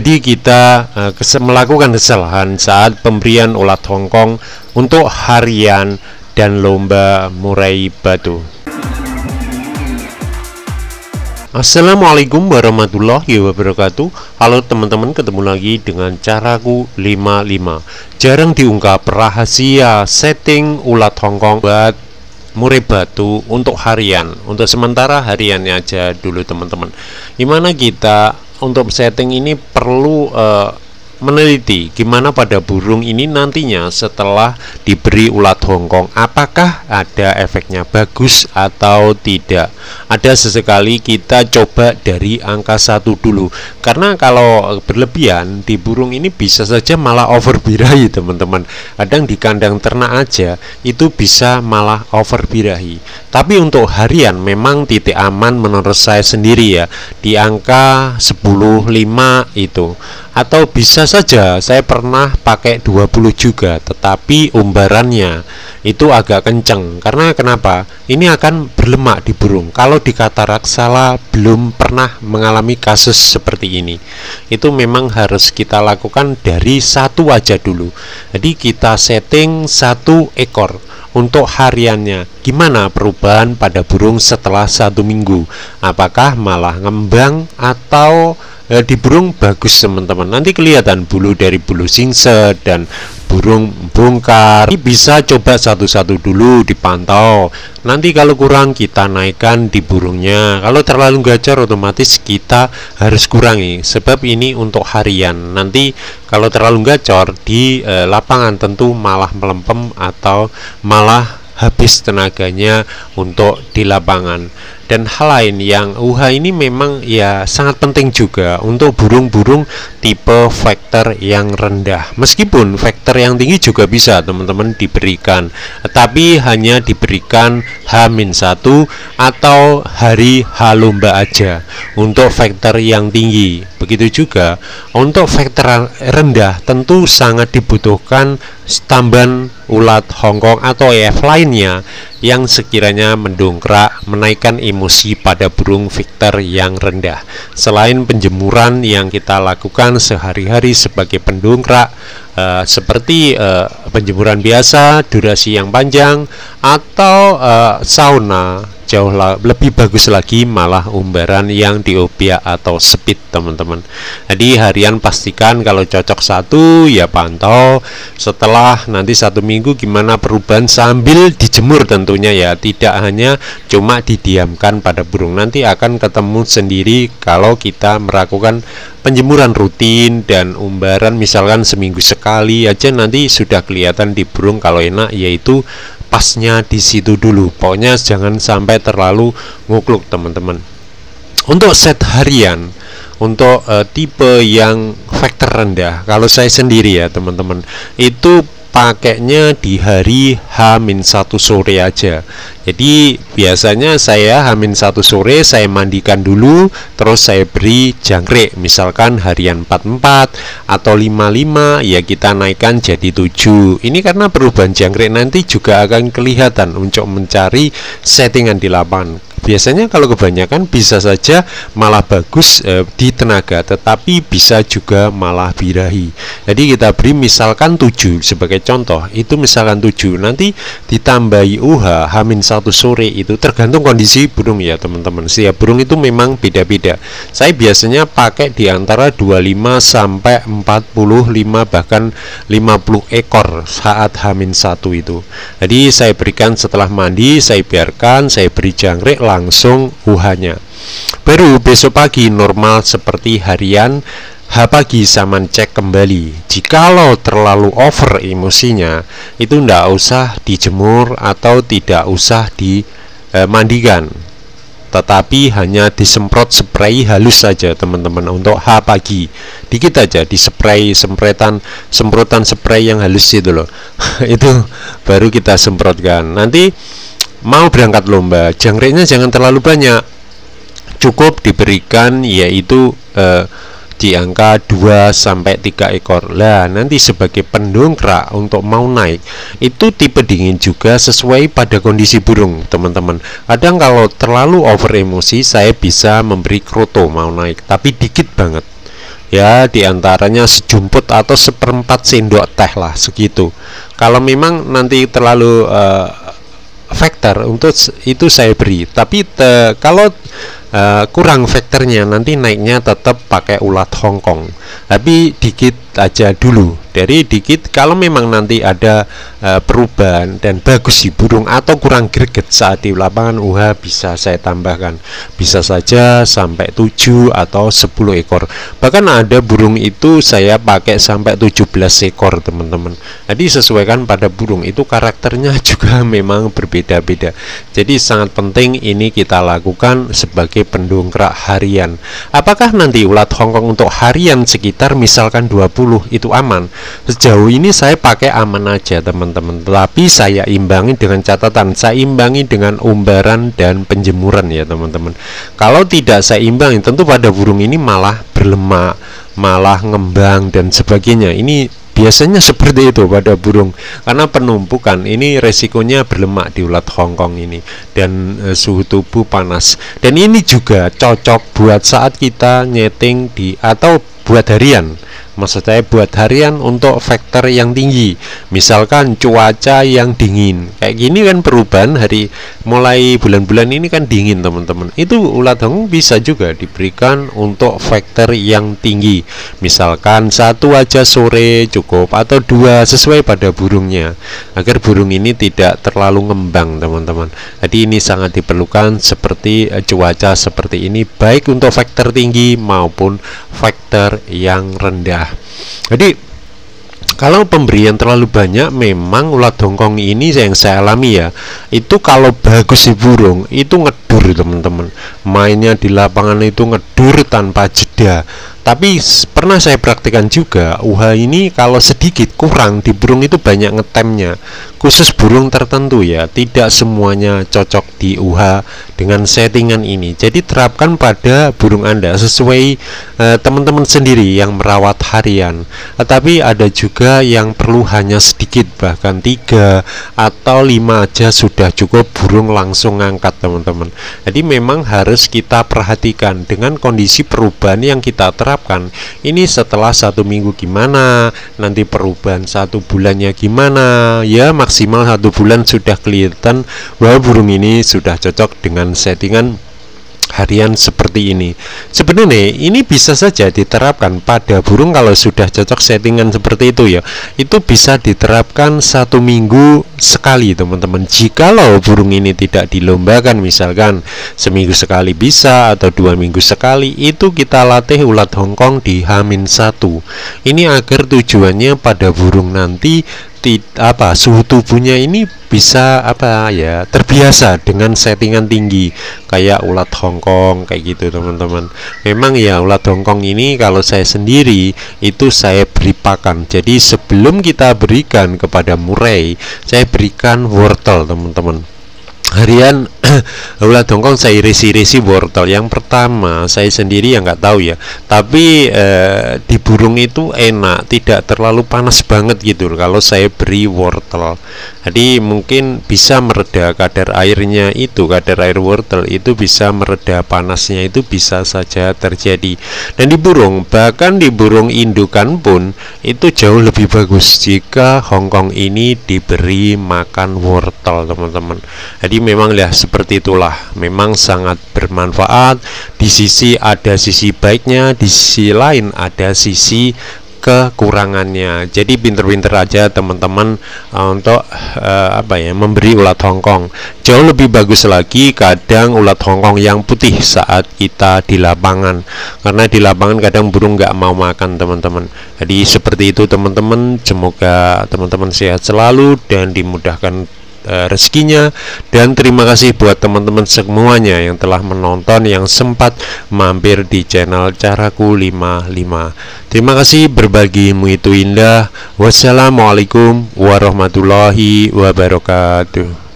Jadi kita melakukan kesalahan saat pemberian ulat Hongkong untuk harian dan lomba murai batu. Assalamualaikum warahmatullahi wabarakatuh. Halo teman-teman, ketemu lagi dengan caraku 55. Jarang diungkap rahasia setting ulat Hongkong buat murai batu untuk harian. Untuk sementara hariannya aja dulu teman-teman. Gimana kita untuk setting ini perlu meneliti gimana pada burung ini nantinya setelah diberi ulat Hongkong, apakah ada efeknya bagus atau tidak. Ada sesekali kita coba dari angka 1 dulu, karena kalau berlebihan di burung ini bisa saja malah over birahi teman-teman. Kadang di kandang ternak aja itu bisa malah over birahi. Tapi untuk harian memang titik aman menurut saya sendiri ya, di angka 10,5 itu. Atau bisa saja saya pernah pakai 20 juga, tetapi umbarannya itu agak kenceng. Karena kenapa? Ini akan berlemak di burung. Kalau di kata raksasa belum pernah mengalami kasus seperti ini. Itu memang harus kita lakukan dari satu aja dulu. Jadi kita setting 1 ekor untuk hariannya. Gimana perubahan pada burung setelah 1 minggu? Apakah malah ngembang atau di burung bagus teman-teman? Nanti kelihatan bulu dari bulu singset dan burung bongkar. Ini bisa coba satu-satu dulu dipantau. Nanti kalau kurang kita naikkan di burungnya. Kalau terlalu gacor otomatis kita harus kurangi, sebab ini untuk harian. Nanti kalau terlalu gacor di lapangan tentu malah melempem atau malah habis tenaganya untuk di lapangan. Dan hal lain yang ini memang ya sangat penting juga untuk burung-burung tipe vektor yang rendah. Meskipun vektor yang tinggi juga bisa teman-teman diberikan, tapi hanya diberikan H-1 atau hari H lomba aja untuk vektor yang tinggi. Begitu juga untuk vektor rendah tentu sangat dibutuhkan tambahan ulat Hongkong atau EF lainnya yang sekiranya mendongkrak, menaikkan emosi pada burung vektor yang rendah. Selain penjemuran yang kita lakukan sehari-hari sebagai pendongkrak, seperti penjemuran biasa, durasi yang panjang, atau sauna, jauh lebih bagus lagi malah umbaran yang diobiak atau speed teman-teman. Jadi harian pastikan kalau cocok 1 ya pantau. Setelah nanti 1 minggu gimana perubahan sambil dijemur tentunya ya, tidak hanya cuma didiamkan pada burung. Nanti akan ketemu sendiri kalau kita melakukan penjemuran rutin dan umbaran misalkan seminggu sekali aja, nanti sudah kelihatan di burung kalau enak, yaitu pasnya di situ dulu. Pokoknya jangan sampai terlalu ngukluk teman-teman. Untuk set harian untuk tipe yang vektor rendah, kalau saya sendiri ya teman-teman, itu pakainya di hari H-1 sore aja. Jadi biasanya saya H-1 sore saya mandikan dulu, terus saya beri jangkrik, misalkan harian 44 atau 55 ya kita naikkan jadi 7. Ini karena perubahan jangkrik nanti juga akan kelihatan untuk mencari settingan di lapangan. Biasanya kalau kebanyakan bisa saja malah bagus di tenaga, tetapi bisa juga malah birahi. Jadi kita beri misalkan 7 sebagai contoh, itu misalkan 7, nanti ditambahi UH H-1 sore, itu tergantung kondisi burung ya teman-teman. Setiap burung itu memang beda-beda. Saya biasanya pakai di antara 25 sampai 45 bahkan 50 ekor saat H-1 itu. Jadi saya berikan setelah mandi, saya biarkan, saya beri jangkrik langsung UH-nya. Baru besok pagi normal seperti harian H pagi sama cek kembali. Jikalau terlalu over emosinya, itu tidak usah dijemur atau tidak usah dimandikan, tetapi hanya disemprot spray halus saja teman-teman. Untuk H pagi dikit aja dispray, semprotan spray yang halus itu loh. Itu baru kita semprotkan. Nanti mau berangkat lomba, jangkriknya jangan terlalu banyak, cukup diberikan yaitu di angka 2-3 ekor. Lah nanti sebagai pendongkrak untuk mau naik itu tipe dingin juga sesuai pada kondisi burung teman-teman. Kadang kalau terlalu over emosi saya bisa memberi kroto mau naik, tapi dikit banget. ya diantaranya sejumput atau seperempat sendok teh lah segitu. Kalau memang nanti terlalu faktor untuk itu saya beri, tapi kalau kurang faktornya nanti naiknya tetap pakai ulat Hongkong, tapi dikit aja dulu, dari dikit. Kalau memang nanti ada perubahan dan bagus si burung atau kurang greget saat di lapangan UH, bisa saya tambahkan, bisa saja sampai 7 atau 10 ekor, bahkan ada burung itu saya pakai sampai 17 ekor teman-teman. Jadi sesuaikan pada burung itu, karakternya juga memang berbeda-beda. Jadi sangat penting ini kita lakukan sebagai pendongkrak harian. Apakah nanti ulat Hongkong untuk harian sekitar misalkan 20 itu aman? Sejauh ini saya pakai aman aja teman-teman, tapi saya imbangi dengan catatan, saya imbangi dengan umbaran dan penjemuran ya teman-teman. Kalau tidak saya imbangi, tentu pada burung ini malah berlemak, malah ngembang dan sebagainya. Ini biasanya seperti itu pada burung, karena penumpukan ini resikonya berlemak di ulat Hongkong ini, dan suhu tubuh panas. Dan ini juga cocok buat saat kita nyeting atau buat harian. Maksud saya buat harian untuk faktor yang tinggi, misalkan cuaca yang dingin kayak gini kan, perubahan hari mulai bulan-bulan ini kan dingin teman-teman. Itu ulat Hongkong bisa juga diberikan untuk faktor yang tinggi, misalkan 1 aja sore cukup atau 2 sesuai pada burungnya, agar burung ini tidak terlalu ngembang teman-teman. Jadi ini sangat diperlukan seperti cuaca seperti ini, baik untuk faktor tinggi maupun faktor yang rendah. Jadi kalau pemberian terlalu banyak, memang ulat Hongkong ini yang saya alami ya, itu kalau bagus si burung itu ngedur teman-teman, mainnya di lapangan itu ngedur tanpa jeda. Tapi pernah saya praktikkan juga, UH ini kalau sedikit kurang di burung itu banyak ngetemnya, khusus burung tertentu ya, tidak semuanya cocok di UH dengan settingan ini. Jadi terapkan pada burung Anda sesuai teman-teman sendiri yang merawat harian. Tapi ada juga yang perlu hanya sedikit, bahkan 3 atau 5 aja sudah cukup, burung langsung ngangkat teman-teman. Jadi memang harus kita perhatikan dengan kondisi perubahan yang kita terapkan. Ini setelah 1 minggu gimana, nanti perubahan 1 bulannya gimana ya, maksimal 1 bulan sudah kelihatan bahwa burung ini sudah cocok dengan settingan harian seperti ini. Sebenarnya ini bisa saja diterapkan pada burung kalau sudah cocok settingan seperti itu ya, itu bisa diterapkan 1 minggu sekali teman-teman. Jikalau burung ini tidak dilombakan, misalkan seminggu sekali bisa, atau 2 minggu sekali, itu kita latih ulat Hongkong di H-1. Ini agar tujuannya pada burung nanti suhu tubuhnya ini bisa terbiasa dengan settingan tinggi kayak ulat Hongkong kayak gitu teman-teman. Memang ya ulat Hongkong ini kalau saya sendiri itu saya beri pakan. Jadi sebelum kita berikan kepada murai, saya berikan wortel teman-teman. Harian ulat Hongkong saya irisi-irisi wortel. Yang pertama saya sendiri yang nggak tahu ya, tapi di burung itu enak, tidak terlalu panas banget gitu kalau saya beri wortel. Jadi mungkin bisa mereda kadar airnya itu, kadar air wortel itu bisa mereda panasnya, itu bisa saja terjadi. Dan di burung, bahkan di burung indukan pun itu jauh lebih bagus jika Hongkong ini diberi makan wortel teman-teman. Jadi memang ya seperti itulah, memang sangat bermanfaat. Di sisi ada sisi baiknya, di sisi lain ada sisi kekurangannya. Jadi pinter-pinter aja teman-teman untuk memberi ulat Hongkong. Jauh lebih bagus lagi kadang ulat Hongkong yang putih saat kita di lapangan, karena di lapangan kadang burung nggak mau makan teman-teman. Jadi seperti itu teman-teman. Semoga teman-teman sehat selalu dan dimudahkan rezekinya. Dan terima kasih buat teman-teman semuanya yang telah menonton, yang sempat mampir di channel Caraku 55. Terima kasih, berbagimu itu indah. Wassalamualaikum warahmatullahi wabarakatuh.